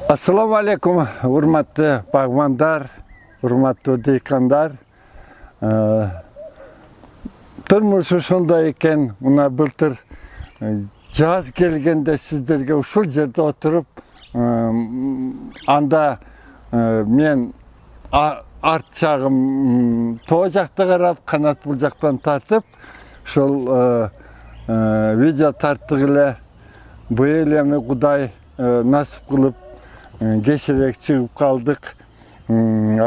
Assalamu alaikum, hurmatli bag'bonlar, hurmatli dehqonlar. Turmushi shunday ekan, muna былтыр jaz kelganda sizlarga ushul yerda o'tirib, anda men art chag'im to'g'ri жаққа qarab, qanot bu jaqdan tartib, shul video tartdig'ile bu elemi Xuday nasip qilib geçerek çıkıp kaldık.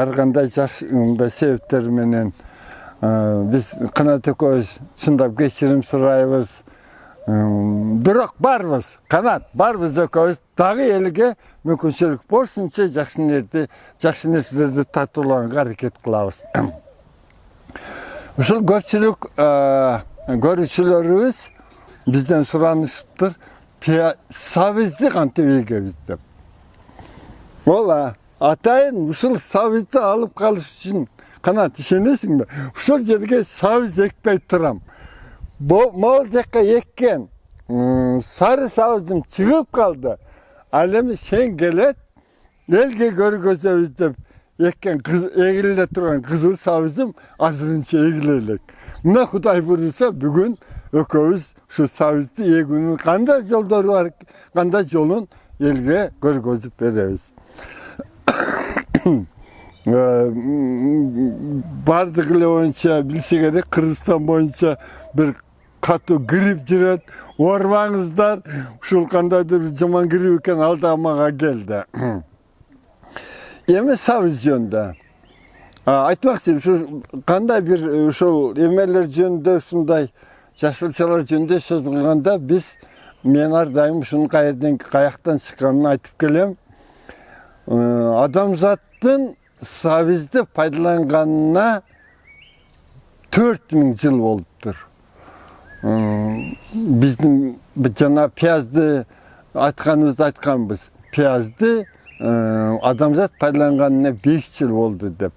Arganda жақсы sebepler menen biz Qanat ekoz çındap geçirim surayыбыз. Biroq barбыз, Qanat barбыз ekoz dağı elge mümkünçülük bolsunça жақсы нерселерди татууланга hareket kılabыз. Ушул көпчүлүк көрүүчүлөрүбүз бизден суранышыптыр. Savizdi kantip egemiz dep. Ola, atayın uşul savizdi alıp kalış için Qanat işenesin mi? Uşul yerge saviz ekpey turam. Bu mal jakka ekken sarı savizdim çıkıp kaldı. Alemi sen gelet elge görgözebиз dep ekken egilde turan kızıl savizdim azırınça egilelek. Mına Xuday buyursa bugün ököbüz şu savizdi egünün kanda yolları var, kanda yolun elge görgözüp berебиз. Bardığıyla boyunca bilse gerek Kırgızstan boyunca bir katı grip jiret, ormanızlar, uşul kandaydı bir zaman grip eken aldamağa geldi. Emi saviz jönde. Aytmak istedim, şu kanday bir uşul emeler jönde şunday Yaşlıçalar jönde söz kılganda biz men ardayım şunun kayaktan çıkanını aytıp gelem. Adamzattın savizdi paydalanganına 4000 yıl oluptur. Bizim jana piyazdı aytkanыбыз piyazdı adamzat paydalanganına 5 yıl oldu dep.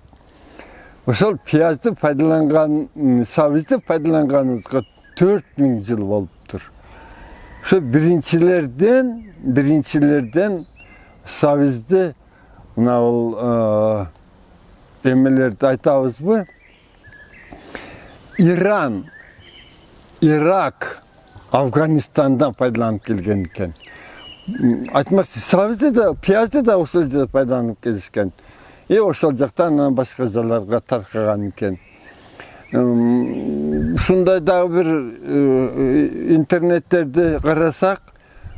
Ошол piyazdı paydalangan savizdi paydalanganыбызга 4000 yıl oluptur. Şu birincilerden savizdi mına ol emelerde aytabız mı? İran, Irak, Afganistan'dan paydalanıp gelgen eken. Aytmak savizdi de piyazdı da ошол жерде paydalanıp gelişken. Ошол жактан башка жерлерге таркаган экен. Шундай дагы bir интернеттерди карасак,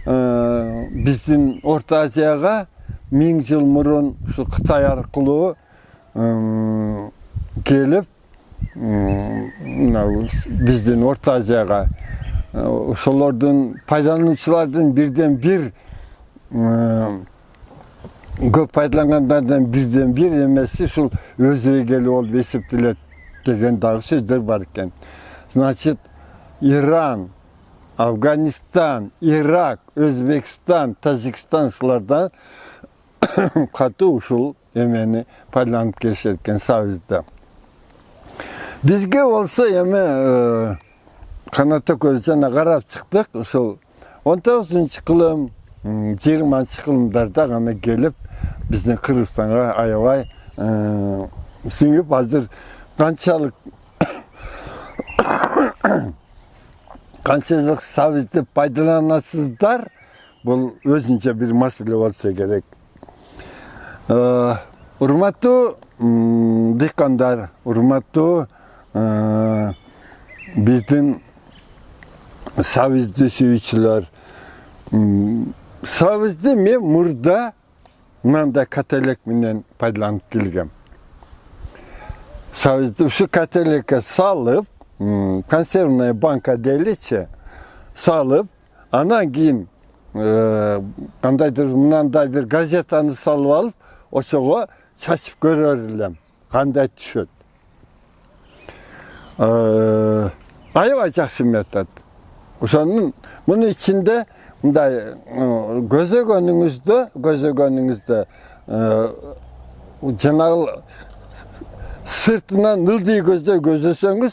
биздин Орта Азияга 1000 жыл мурун ушу Кытай аркылуу келип, биздин Орта Азияга ошолордун пайдалануучулардын бирден бир көп пайдалангандардан бирден бир эмеси ушул өз эгели болуп эсептелет деген дагы сөздөр бар экен. Значит, Иран, Афганистан, Ирак, Өзбекстан, Тажикстан ушулардан катуу ушул эмени пайдаланып келишет экен savizde. Бизге болсо эми Qanat ekoz жана карап чыктык. Ушул 19-кылым 20-кылымдарда гана келип биздин Кыргызстанга аябай сиңип азыр канчалык savizди пайдаланасыздар, бул өзүнчө бир маселе болсо керек. Урматтуу дehqonдар, урматтуу биздин savizdi сүйүүчүлөр, savizdi men murda mындай кателек менен пайдаланып келгем. Savizdi ушу кателекке салып, консервная банка дейличи, салып, анан кийин кандайдыр мынандай бир газетаны салып алып, ошого чачып көрөр элем, кандай түшөт. Аябай жакшы метод. Ошонун мунун ичинде мындай көзөгөнүңүздө жанагы сыртынан ылдый көздөсөңүз,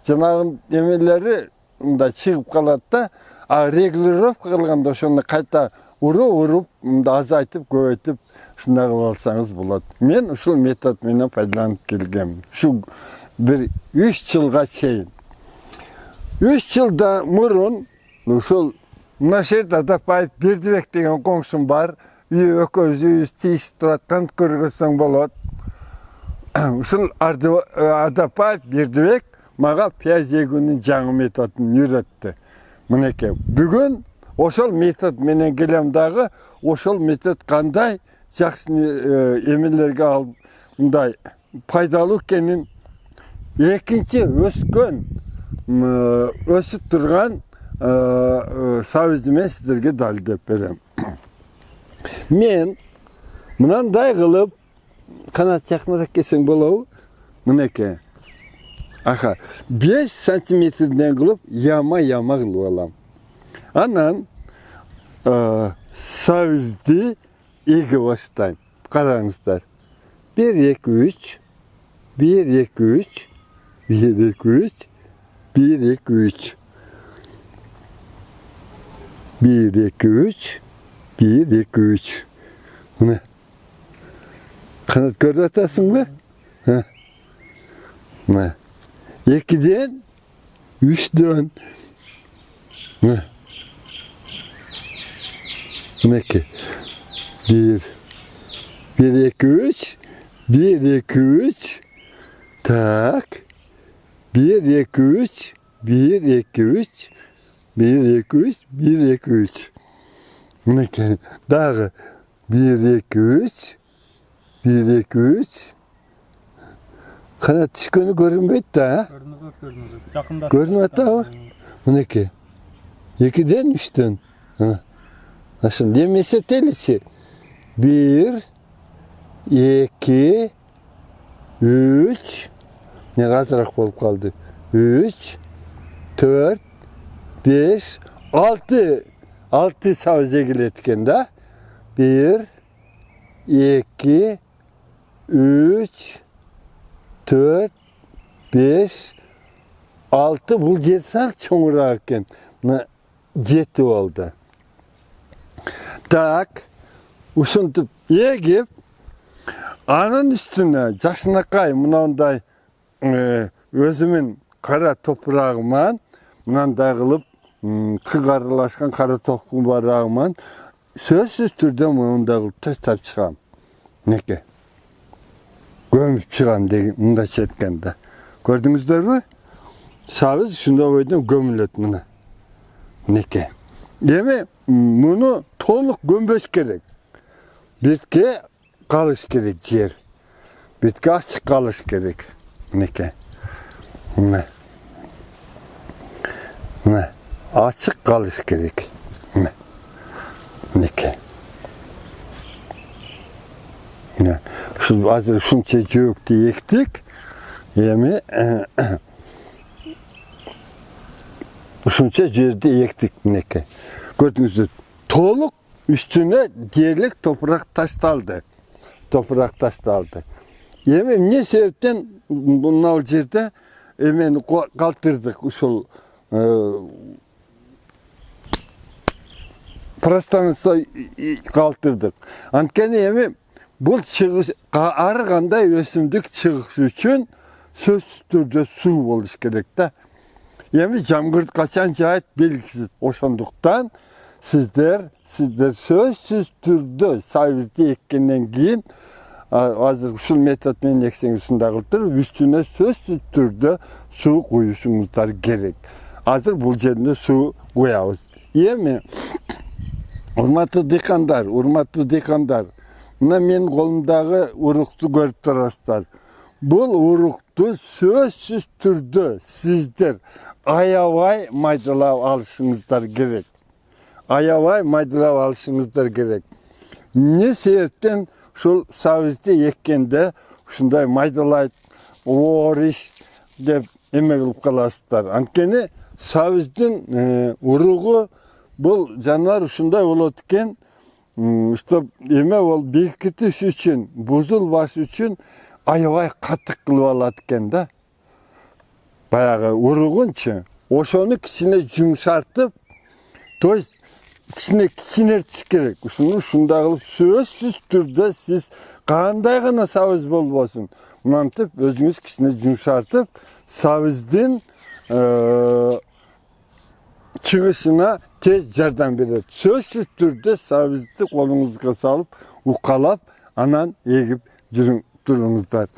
жанагы эмелери мындай чыгып калат да, регулировка кылганда ошону кайта urup, azaytып, көбөйтүp, şunday kılıp alsanız bulat. Men uşul metod menen пайдаланып келгем. Şu bir 3 yılga çeyin. 3 yılda murun, uşul Naşert Atapayıp Berdibek degen komşum var. Üy öközü tiyişip turatkan көргөсөң болот. Uşul Atapayıp Berdibek maga piyaz yegünün жаңы metodunu үйrөттü. Мынеке, бүгүн ошол метод менен келем дагы, ошол метод кандай жакшы эмелерге алып, мындай пайдалуу экенин экинчи өсүп турган сабызды мен сиздерге далилдеп берем. Мен мынандай кылып канат жакыныраак келсең болобу? Мынеке. 5 сантиметрден кылып яма кылып алам. Анан сабызды эге баштайм. Караңыздар. 1 2 3 1 2 3 1 2 3 1 2 3 1 2 3 1 2 3 Mına kanat görüp atasın mı? Mına 2'den 3'den Mına ki 1 2 3 1 2 3 tak 1 2 3 1 2 3 1 2 3 1 2 3 Mına ki dağı 1 2 3 1 2 3 Kanat çıkını görünmeydi de. Görünüz. Yakında. Görünüyor da. Mına ki 2'den 3'ten. Nasıl? Demesi telisi. 1 2 3 ne azırak olup kaldı. 3 4 5 6 savcı giletken de 1 2 3 4 5 6 bu cersal çoğurakken 7 oldu. Tak uşuntup yegip anın üstüne jaksınakay mынандай özümün kara toprağıman mынандай kılıp kıgarılaşkan kara toprağıman sözsüz türde mындай kılıp testap çıkam. Neke? Gömüp çıkam degen mında çetkende. Gördünüzler mi? Sabız şunda koydum gömület mına. Neke? Demi bunu толық gömböş gerek. Bitke kalış gerek yer. Bitke açık kalış gerek. Neke? Ne? Açık kalış gerek. Neke? Ne? Şu hazır şunca cöğükte ektik. Yemi şunca yerde ektik neke? Gördünüz mü? Толық üstüne diyerlik toprak taştaldı. Toprak taştaldı. Yemi ne sebepten bunun yerde hemen kaldırdık usul prostanısa kaldırdık. Antkeni yemi bu çıkış arıganda ösümdük çıkış için söz türde su oluş gerek de. Yemi jamgırt kaçan cahit belgisiz oşanduktan sizler sözsüz türde sayvizde ekkenden keyin hazır usul metod menen eksеңiz ушундай кылып üstüne sözsüz türde su koyuşunuzlar gerek. Hazır bu жерine su koyabız. Yemi urmatlı dikanlar. Mına men kolumdagı uruktu görüp turasızlar. Бұл uruktu sözsüz türde sizler ayabay maydalap alışыңızlar gerek. Ayabay maydalap alışыңızlar gerek. Ne sebepten şol savizde ekkende şunday maydalayıp oriş dep emek kılıp kalasızlar. Antkeni savizdin uruğu бұл жануар ушундай болот экен. Чтоб эме ол бекитиш үчүн, бузулбаш үчүн аябай катык кылып алат экен да. Баягы уругунчу ошону кичине жумшартып, то есть кичине кичинертиш керек. Ушундай кылып сөзсүз түрдө сиз кандай гана сабыз болбосун, мынантип өзүңүз кичине жумшартып, сабыздын чыгышына tez жардам берет. Сөзсүз түрдө сабызды колуңузга салып, укалап, анан эгип туруңуздар.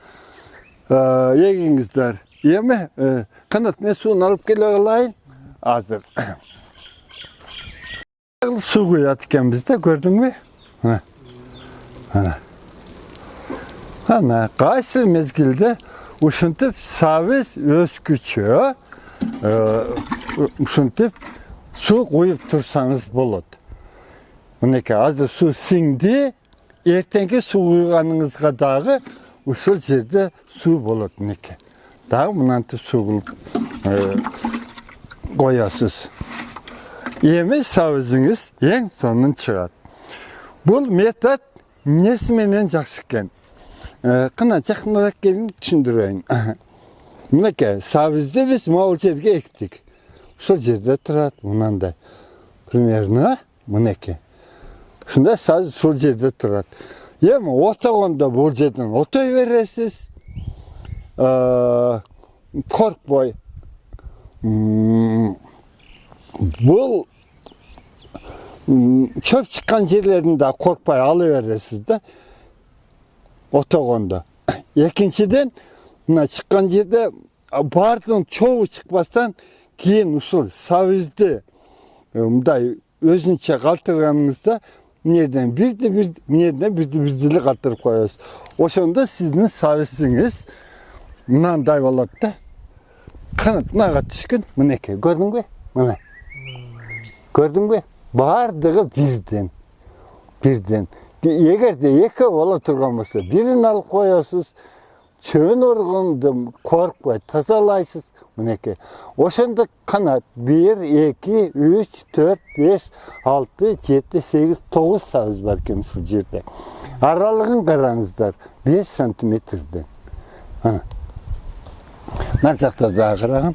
Егиңиздер. Эми канат мен сууну алып келе калайын. Азыр. Суу куят экенбиз да, көрдүңбү? Ана кайсы мезгилде ушинтип сабыз өскүчө ушинтип суу куюп турсаңыз болот. Мынеке азыр суу сиңди, эртеңки суу куйганыңызга дагы ушул жерде суу болот мынеке. Дагы мынантип суу кылып коесуз. Эми сабызыңыз эң сонун чыгат. Бул метод эмнеси менен жакшы экен? Кана жакыныраак келиң түшүндүрөйүн. Мынеке сабызды биз могул жерге эктик. Ушул жерде турат, мынандай. Примерно мынеке. Ушундай сабыз ушул жерде турат. Эми отогондо бул жерден отой бересиз. Коркпой. Бул чөп чыккан жерлерин да коркпай ала бересиз да. Отогондо. Экинчиден, мына чыккан жерде бардын чогу чыкпастан кийин ушул сабызды мындай өзүнчө калтырганыңызда эмнеден бирди эле калтырып коесуз. Ошондо сиздин сабызыңыз мынандай болот да. Канат мынага түшкүн, мынеке, көрдүңбү? Мына. Көрдүңбү? Бардыгы бирден. Эгерде эки боло турган болсо, бирин алып коесуз, чөбүн оргонду коркпой тазалайсыз, мынеке. Ошондо канат 1, 2, 3, 4, 5, 6, 7, 8, 9 сабыз бар экен ушул жерде. Аралыгын караңыздар, 5 сантиметрден. Нар жакта дагы караган.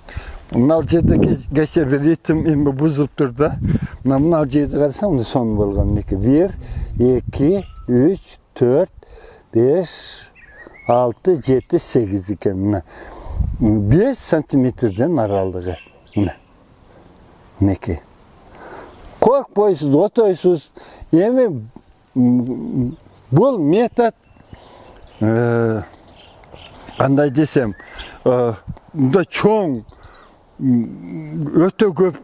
Мына жерде кеше бир итим эми бузулуптур да. Мына жерде карасаң, сонун болгон мынеке. 1, 2, 3, 4, 5, 6, 7, 8 экен мына. 5 сантиметрден аралыгы. Мынеке. Коркпойсуз, отойсуз. Эми бул метод кандай десем, мында чоң өтө көп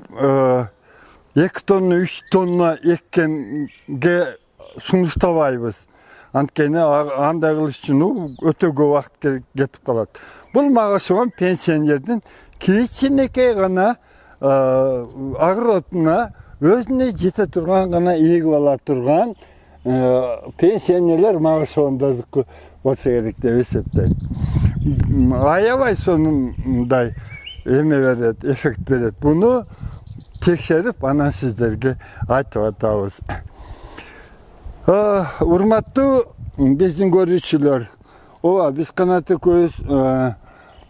2 тонна, 3 тонна эккенге сунуштабайбыз. Анткени андай кылыш үчүн өтө көп убакыт кетип калат. Бул мага ошогон пенсионердин кичинекей гана огородуна өзүнө жете турган гана эгип ала турган пенсионерлер мага ошондордуку болсо керек деп эсептейм. Аябай сонундай эме берет, эффект берет. Буну текшерип, анан сиздерге айтып атабыз. Урматтуу биздин көрүүчүлөр, биз Канат экөөбүз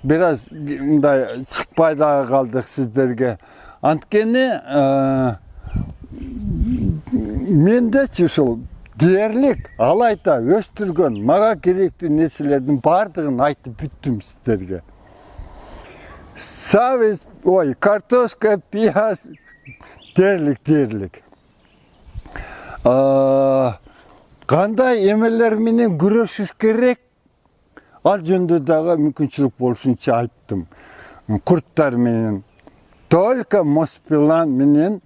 бир аз мындай чыкпай дагы калдык сиздерге. Анткени мендечи ушул дээрлик алайда өстүргөн мага керектүү нерселердин баардыгын айтып бүттүм сиздерге. Сабыз, картошка, пияз, дээрлик. Кандай эмелер менен күрөшүш керек? Ал жөнүндө дагы мүмкүнчүлүк болушунча айттым. Курттар менен, только Моспилан менен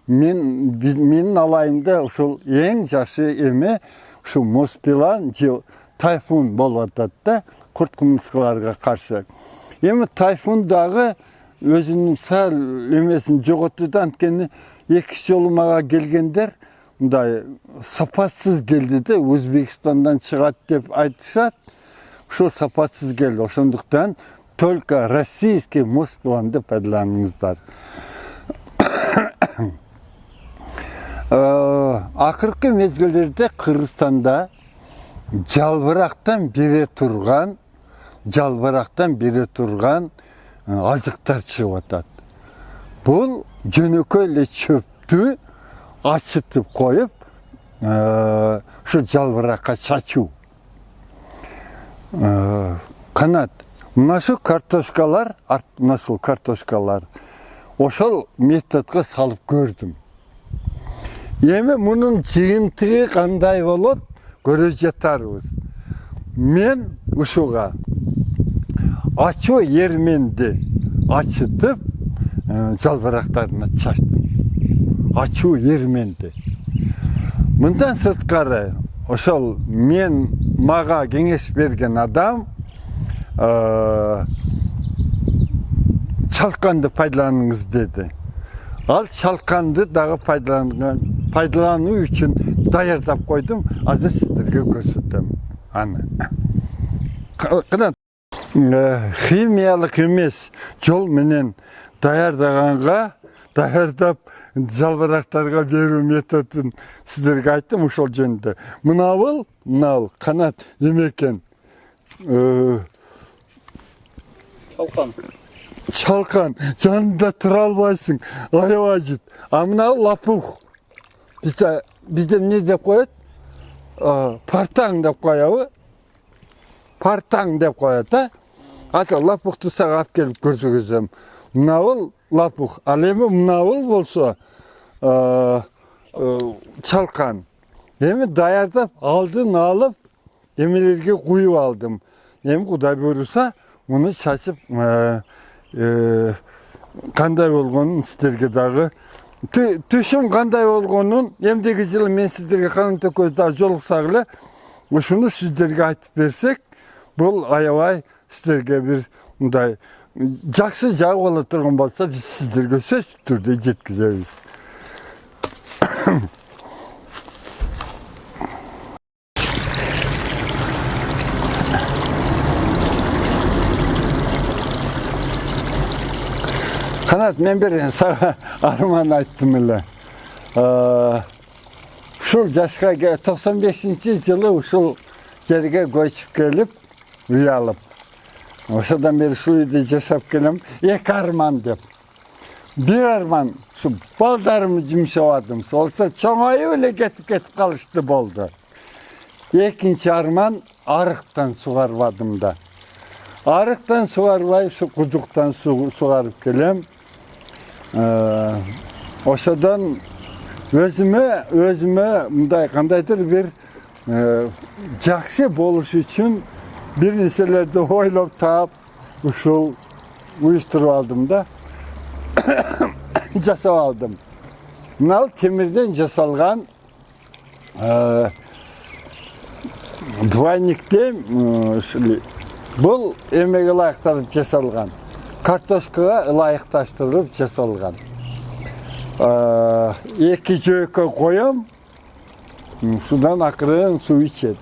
менин алайымда ушул эң жакшы эме ушул Моспилан же тайфун болуп атат да, курт кумурскаларга каршы. Эми тайфун дагы өзүнүн сал эмесин жоготуп, анткени 2 жолу мага келгендер мындай сапатсыз келди да, Өзбекстандан чыгат деп айтышат. Ушул сапатсыз келди. Ошондуктан только российский Моспиланды пайдаланыңыздар. Акыркы мезгилдерде Кыргызстанда жалбырактан бере турган азыктар чыгып атат. Бул жөнөкөй эле чөптү açıtıp koyup şu жалбыраққа çaçu. Kanat. Nasıl kartoşkalar, nasıl kartoşkalar, oşol metodқа salıp gördüm. Emi bunun жиынтығы қандай болот, көрө жатарбыз. Men ушуга ачуу ерменди ачытып, жалбырактарына чачтым. Ачуу ерменди. Мындан сырткары, ошол мага кеңеш берген адам чалканды пайдаланыңыз деди. Ал чалканды дагы пайдалануу үчүн даярдап койдум. Азыр сиздерге көрсөтөм. Аны. Кына химиялык эмес жол менен даярдаганга, даярдап жалбырактарга берүү методун сиздерге айттым ошол жөнүндө. Мынабыл канат эме экен. Чалкан, жанында тура албайсың, аябай жит. А мынау лапух. Бизде эмне деп коет? Партаң деп коебы? Партаң деп коет, да? Ата лапухту сага алып келип көрсөтөм. Мынабыл лапух. Ал эми мынабыл болсо чалкан. Эми даярдап, алдын алып, эмелерге куюп алдым. Эми Кудай буйруса, муну чачып кандай болгонун сиздерге дагы түшүм кандай болгонун эмдеги жылы мен сиздерге канат көз дагы жолуксак эле ушуну сиздерге айтып берсек, бул аябай сиздерге бир мындай жакшы жагы боло турган болсо, биз сиздерге сөзсүз түрдө жеткизебиз. Kanat, men bir sana armağan ayttım эле. Ушул жашка 95-жылы ушул жерге көчүп келип, үй алып. Ошодан бери ушул үйдө жашап келем. Эки арман деп. Бир арман ушу балдарымды жумшабадым. Болсо чоңоюп эле кетип калышты болду. Экинчи арман арыктан сугарбадым да. Арыктан сугарбай ушу кудуктан сугарып келем. Ошодан өзүмө мындай кандайдыр бир жакшы болуш үчүн бир нерселерди ойлоп таап ушул уюштуруп алдым да. Жасап алдым. Мына темирден жасалган двойниктен бул эмеге ылайыкталып жасалган. Картошкага ылайыкташтырылып жасалган. Эки жөөккө коем, судан акырын суу ичет.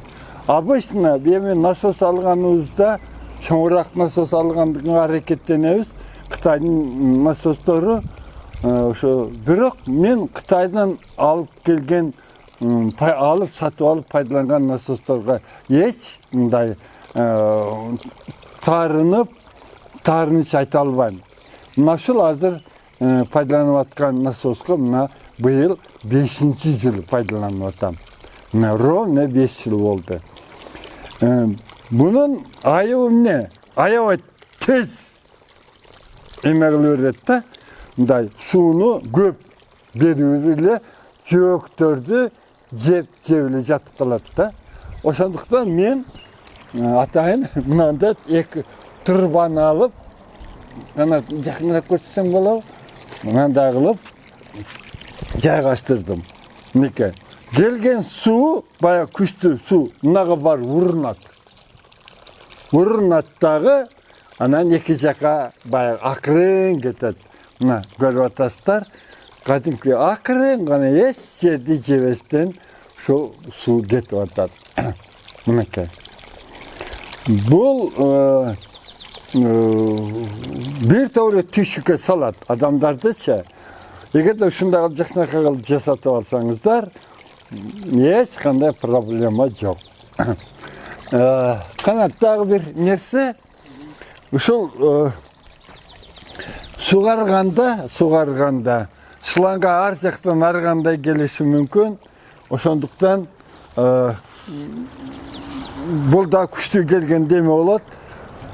Обычно эми насос алганыбызда чоңураак насос алганга аракеттенебиз. Кытайдын насостору ошо, бирок мен Кытайдан алып келген, алып сатып алып пайдаланган насосторго эч мындай таарыныч айта албайм. Мына ушул азыр пайдаланып аткан насоско мына быйыл 5-жыл пайдаланып атам. Мына ровно 5 жыл болду. Бунун айыбы эмне? Аябай тез эме кылып берет да. Мындай сууну көп берүү эле жөөктөрдү жеп эле жатып калат да. Ошондуктан мен атайын мынандай эки турбаны алып, ана жакыныраак көрсөтсөм болобу? Мындай кылып жайгаштырдым. Мынеке. Келген суу, бая күчтүү суу, мынага бар урунат. Урунат дагы анан эки жака бая акырын кетет. Мына көрүп атасыздар, кадимки акырын гана эч жерди жебестен ушул суу кетип атат. Мынеке. Бул бир тоолу түйшүккө салат адамдардычы. Эгерде ушундай жакшынакай кылып жасатып алсаңыздар, эч кандай проблема жок. Канат дагы бир нерсе, ушул сугарганда шланга ар жақтан ар кандай келиши мүмкүн. Ошондуктан бул да күчтүү келген деме болот.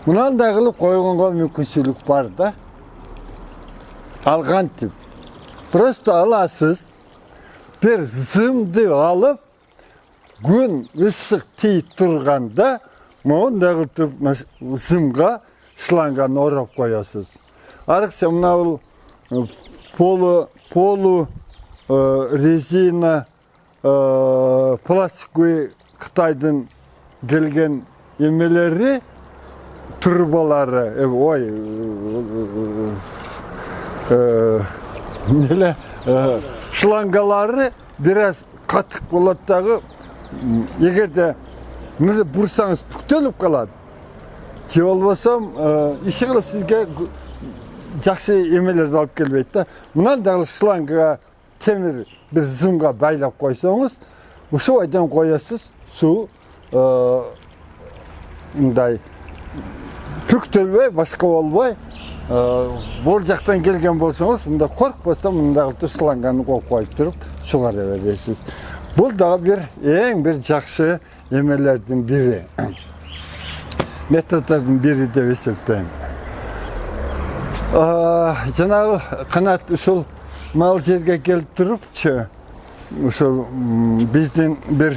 Мынандай кылып койгонго мүмкүнчүлүк бар да. Алгантип. Просто аласыз. Bir zımdı alıp gün ısık tiyip turganda mınдай kılıp zımga şlanganı orap koyasız. Arıkça mına polu rezina plastik Kıtay'dan gelgen yemeleri turbaları şlangaları biraz katık болады дағы, егер де мені бұрсаңыз бүктеліп қалады. Же болбасам, иши кылып сизге жакшы эмелерди алып келбейт да. Мынандай шлангаға темір bir зымға байлап койсоңуз, ушул айдан коесуз, суу мындай бүктөлбөй, башка болбой, бул жактан келген болсоңуз, мында коркпостон мындай кылып шланганы коюп туруп сугара бересиз. Бул дагы бир эң бир жакшы эмелердин бири. Методдордун бири деп эсептейм. Жанагы канат ушул мал жерге келип турупчу, ушул биздин бир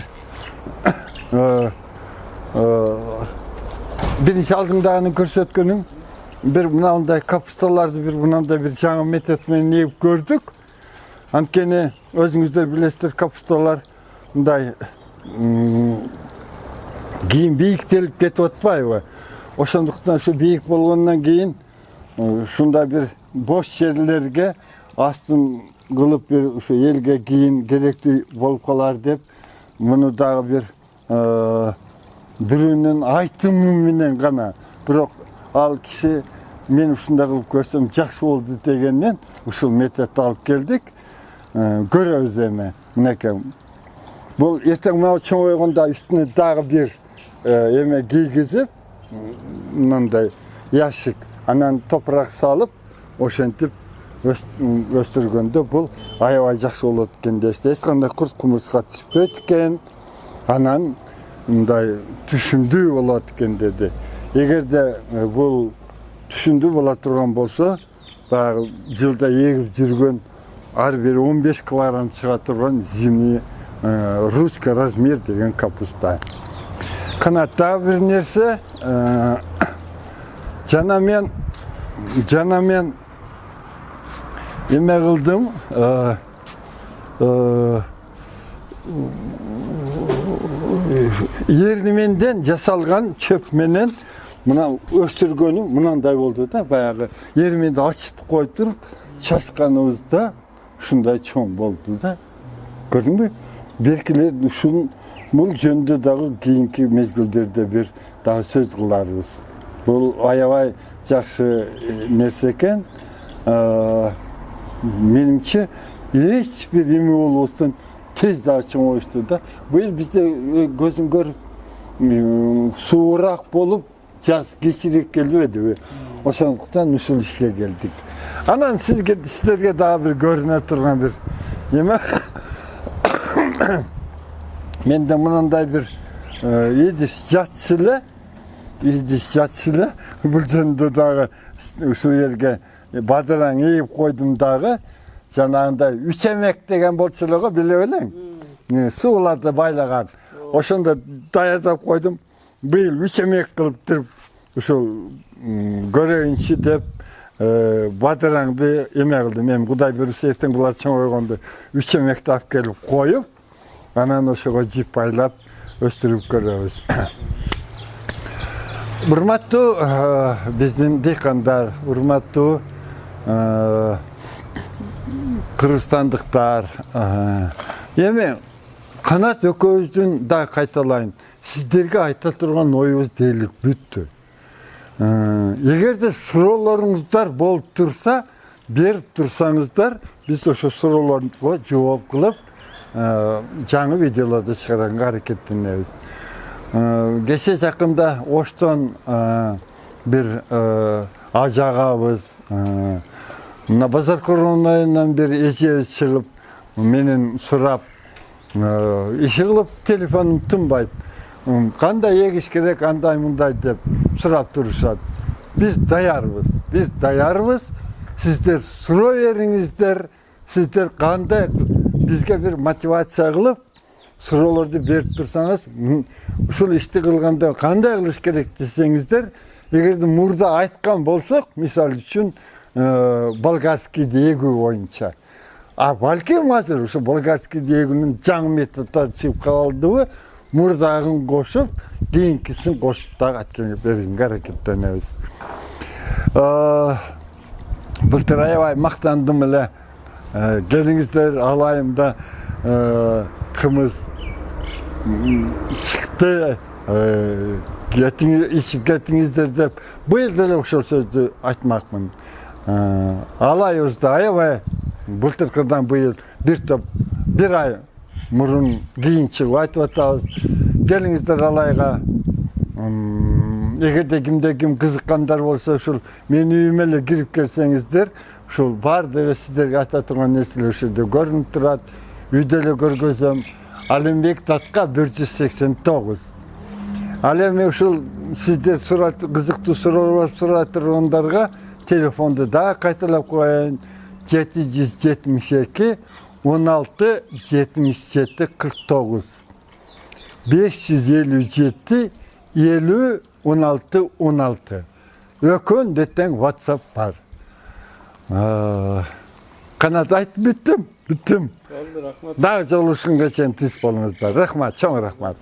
биринчи алдыңдагыны көрсөткөнүм, bir mынандай kapustаларды bir mынандай bir жаңы метод менен егип көрдүк. Анткени өзүңүздөр билесиздер, капусталар мындай кийин бийиктелип кетип атпайбы? Ошондуктан ушу бийик болгондон кийин ушундай бир бош жерлерге астын кылып бир ушу элге кийин керектүү болуп калар деп, муну дагы бир бирөөнүн айтымы менен гана, бирок ал киши мен ушундай кылып көрсөм жакшы болду дегенден ушул методду алып келдик. Көрөбүз эми мынакей. Бул эртең мына чоңойгондо үстүнө дагы бир эме кийгизип, мындай ящик, анан топурак салып, ошентип өстүргөндө бул аябай жакшы болот экен дешти. Эч кандай курт кумурска түшпөйт экен. Анан мындай түшүмдүү болот экен деди. Эгерде бул түшүмдүү бола турган болсо, баягы жылда эгип жүргөн ар бир 15 килограмм чыга турган зимний русский размер деген капуста. Канатта бир нерсе, жана мен эме кылдым, ернименден жасалган чөп менен мына өстүргөнүм мынандай болду да, баягы ерменди ачытып коюп туруп, чачканыбызда ушундай чоң болду да. Көрдүңбү? Белгилер ушун бул жөнүндө дагы кийинки мезгилдерде бир дагы сөз кыларбыз. Бул аябай жакшы нерсе экен. Менимче эч бир эме болбостон тез дагы чоңоюшту да. Бул бизде көзүн көрүп суураак болуп, жаз кечирээк келбедиби? Ошондуктан ушул ишке келдик. Анан сиздерге дагы бир көрүнө турган бир эме. Менде мынандай бир идиш жатчылы, бул жөнүндө дагы ушул жерге бадыраң ээп койдум дагы. Жанагындай 3 эмек деген болчу эле, биле элең. Сууларды байлаган. Ошондо даярдап койдум. Быйыл 3 эмек кылып туруп ушул көрөйүнчү деп бадыраңды эме кылдым. Эми Кудай буюрса эртең булар чоңойгондо 3 эмекти алып келип коюп, анан ошого жип байлап өстүрүп көрөбүз. Урматтуу биздин дыйкандар, урматтуу кыргызстандыктар, эми Канат экөөбүздүн да кайталайын, сиздерге айта турган оюбуз дээрлик бүттү. Эгерде суроолоруңуздар болуп турса, берип турсаңыздар, биз ошо суроолорго жооп кылып, жаңы видеолорду чыгарганга аракеттенебиз. Кече жакында Оштон бир ажагабыз Mına bazar koronayından beri eşeğiz çıkıp, menen surap, işi kılıp telefonum tınbaydı. Qanday egiş gerek, qanday munday dep surap duruşat. Biz dayarбыз. Sizler suraveriңиздер, sizler qanday bizge bir motivatsiya kılıp sorulardı berip tursanız, uşul işti kılganda qanday kılış керек desеңиздер, эгерде мурда айткан болсок, мисал үчүн болгарский эгүү боюнча. А балким азыр ушу болгарский эгүүнүн жаңы методдору чыгып калдыбы, мурдагын кошуп, кийинкисин кошуп дагы берүүгө аракеттенебиз. Былтыр аябай мактандым эле. Келиңиздер алайым да кымыз чыкты, ичип кетиңиздер деп. Быйыл деле ошол сөздү айтмакмын. Алайбыз да аябай былтыркыдан быйыл бир ай мурун кийин чыгып айтып атабыз. Келиңиздер алайга. Эгерде ким кызыккандар болсо, ушул менин үйүмө эле кирип келсеңиздер, ушул бардыгы сиздерге айта турган нерселер ушерде көрүнүп турат. Үйдө эле көргөзөм. Алимбек Татка 189. Ал эми ушул сиздер кызыктуу суроолор сурай тургандарга телефонду дагы кайталап коеюн. 772 16 77 49. 557 50 16 16. Ökön deten WhatsApp var. Kanat айтып бүттүм. Oldu, rahmat. Daha жолугушканга чейин тиз болуңуздар. Рахмат, чоң рахмат.